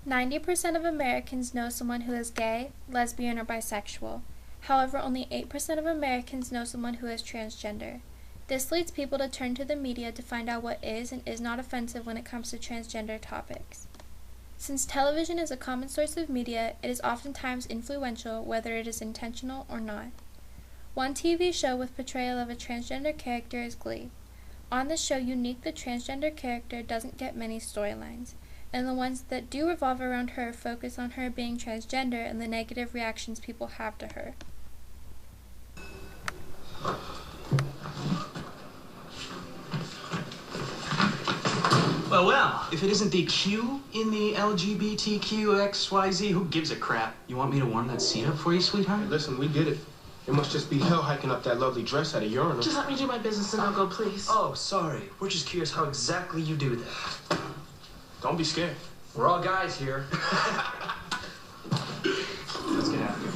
90% of Americans know someone who is gay, lesbian, or bisexual. However, only 8% of Americans know someone who is transgender. This leads people to turn to the media to find out what is and is not offensive when it comes to transgender topics. Since television is a common source of media, it is oftentimes influential, whether it is intentional or not. One TV show with portrayal of a transgender character is Glee. On this show, Unique, the transgender character, doesn't get many storylines, and the ones that do revolve around her focus on her being transgender and the negative reactions people have to her. Well, if it isn't the Q in the LGBTQXYZ, who gives a crap? You want me to warm that seat up for you, sweetheart? Hey, listen, we get it. It must just be hell hiking up that lovely dress at a urinal. Just let me do my business and I'll go, please. Oh, sorry. We're just curious how exactly you do that. Don't be scared. We're all guys here. Let's get out of here.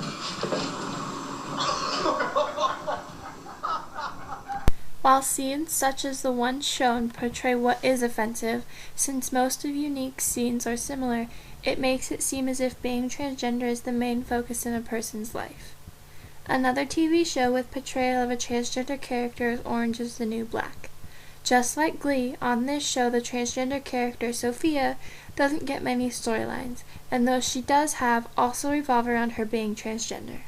While scenes such as the one shown portray what is offensive, since most of Unique's scenes are similar, it makes it seem as if being transgender is the main focus in a person's life. Another TV show with portrayal of a transgender character is Orange is the New Black. Just like Glee, on this show the transgender character, Sophia, doesn't get many storylines, and those she does have also revolve around her being transgender.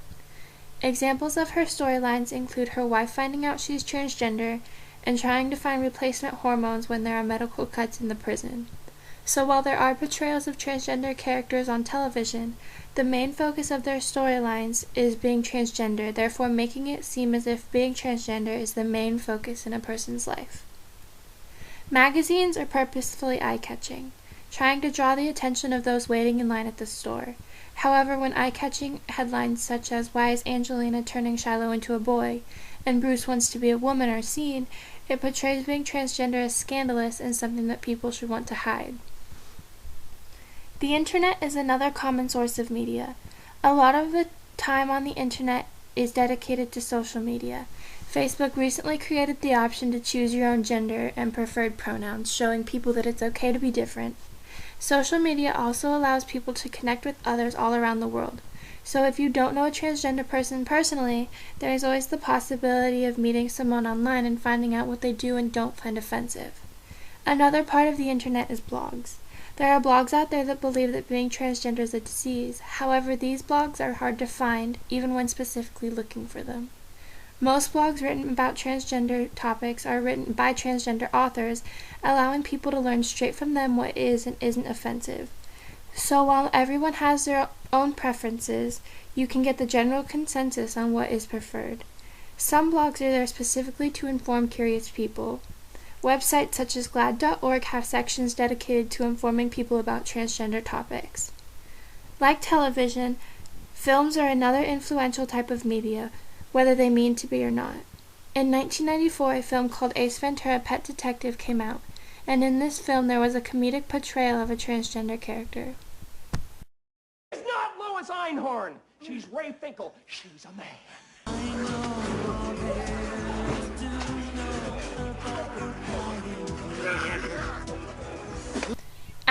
Examples of her storylines include her wife finding out she's transgender and trying to find replacement hormones when there are medical cuts in the prison. So while there are portrayals of transgender characters on television, the main focus of their storylines is being transgender, therefore making it seem as if being transgender is the main focus in a person's life. Magazines are purposefully eye-catching, trying to draw the attention of those waiting in line at the store. However, when eye-catching headlines such as "Why is Angelina turning Shiloh into a boy?" and "Bruce wants to be a woman" are seen, it portrays being transgender as scandalous and something that people should want to hide. The internet is another common source of media. A lot of the time on the internet is dedicated to social media. Facebook recently created the option to choose your own gender and preferred pronouns, showing people that it's okay to be different. Social media also allows people to connect with others all around the world. So if you don't know a transgender person personally, there is always the possibility of meeting someone online and finding out what they do and don't find offensive. Another part of the internet is blogs. There are blogs out there that believe that being transgender is a disease. However, these blogs are hard to find, even when specifically looking for them. Most blogs written about transgender topics are written by transgender authors, allowing people to learn straight from them what is and isn't offensive. So while everyone has their own preferences, you can get the general consensus on what is preferred. Some blogs are there specifically to inform curious people. Websites such as glad.org have sections dedicated to informing people about transgender topics. Like television, films are another influential type of media, whether they mean to be or not. In 1994, a film called Ace Ventura: Pet Detective came out, and in this film there was a comedic portrayal of a transgender character. It's not Lois Einhorn. She's Ray Finkel. She's a man.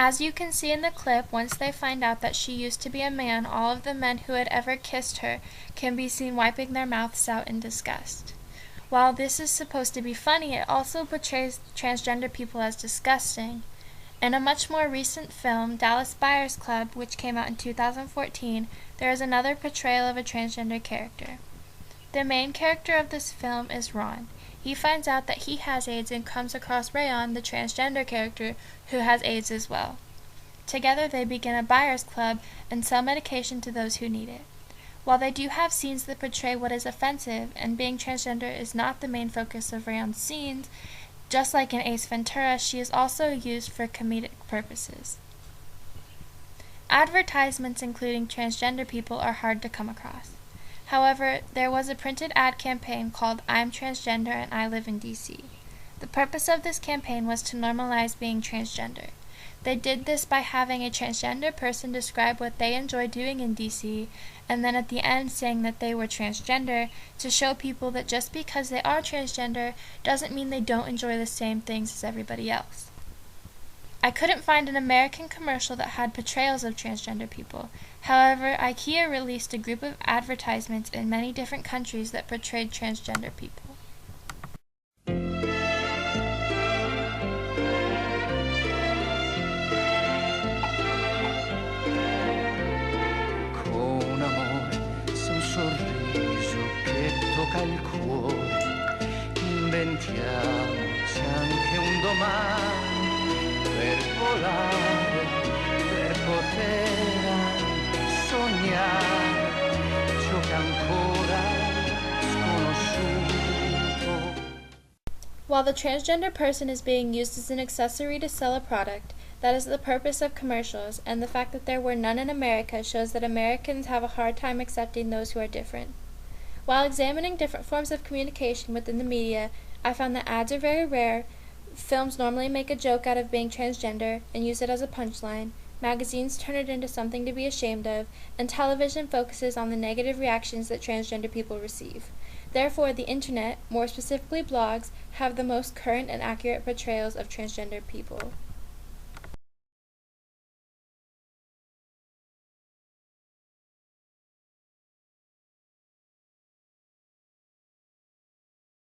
As you can see in the clip, once they find out that she used to be a man, all of the men who had ever kissed her can be seen wiping their mouths out in disgust. While this is supposed to be funny, it also portrays transgender people as disgusting. In a much more recent film, Dallas Buyers Club, which came out in 2014, there is another portrayal of a transgender character. The main character of this film is Ron. He finds out that he has AIDS and comes across Rayon, the transgender character, who has AIDS as well. Together they begin a buyers club and sell medication to those who need it. While they do have scenes that portray what is offensive, and being transgender is not the main focus of Rayon's scenes, just like in Ace Ventura, she is also used for comedic purposes. Advertisements including transgender people are hard to come across. However, there was a printed ad campaign called "I'm Transgender and I Live in DC." The purpose of this campaign was to normalize being transgender. They did this by having a transgender person describe what they enjoy doing in DC, and then at the end saying that they were transgender, to show people that just because they are transgender doesn't mean they don't enjoy the same things as everybody else. I couldn't find an American commercial that had portrayals of transgender people. However, IKEA released a group of advertisements in many different countries that portrayed transgender people. Con amore, se un sorriso che tocca il cuore, inventiamoci anche un domani per volare, per poter anche sognare ciò che ancora sconosciuto. While the transgender person is being used as an accessory to sell a product, that is the purpose of commercials, and the fact that there were none in America shows that Americans have a hard time accepting those who are different. While examining different forms of communication within the media, I found that ads are very rare, films normally make a joke out of being transgender and use it as a punchline, magazines turn it into something to be ashamed of, and television focuses on the negative reactions that transgender people receive. Therefore, the Internet, more specifically blogs, have the most current and accurate portrayals of transgender people.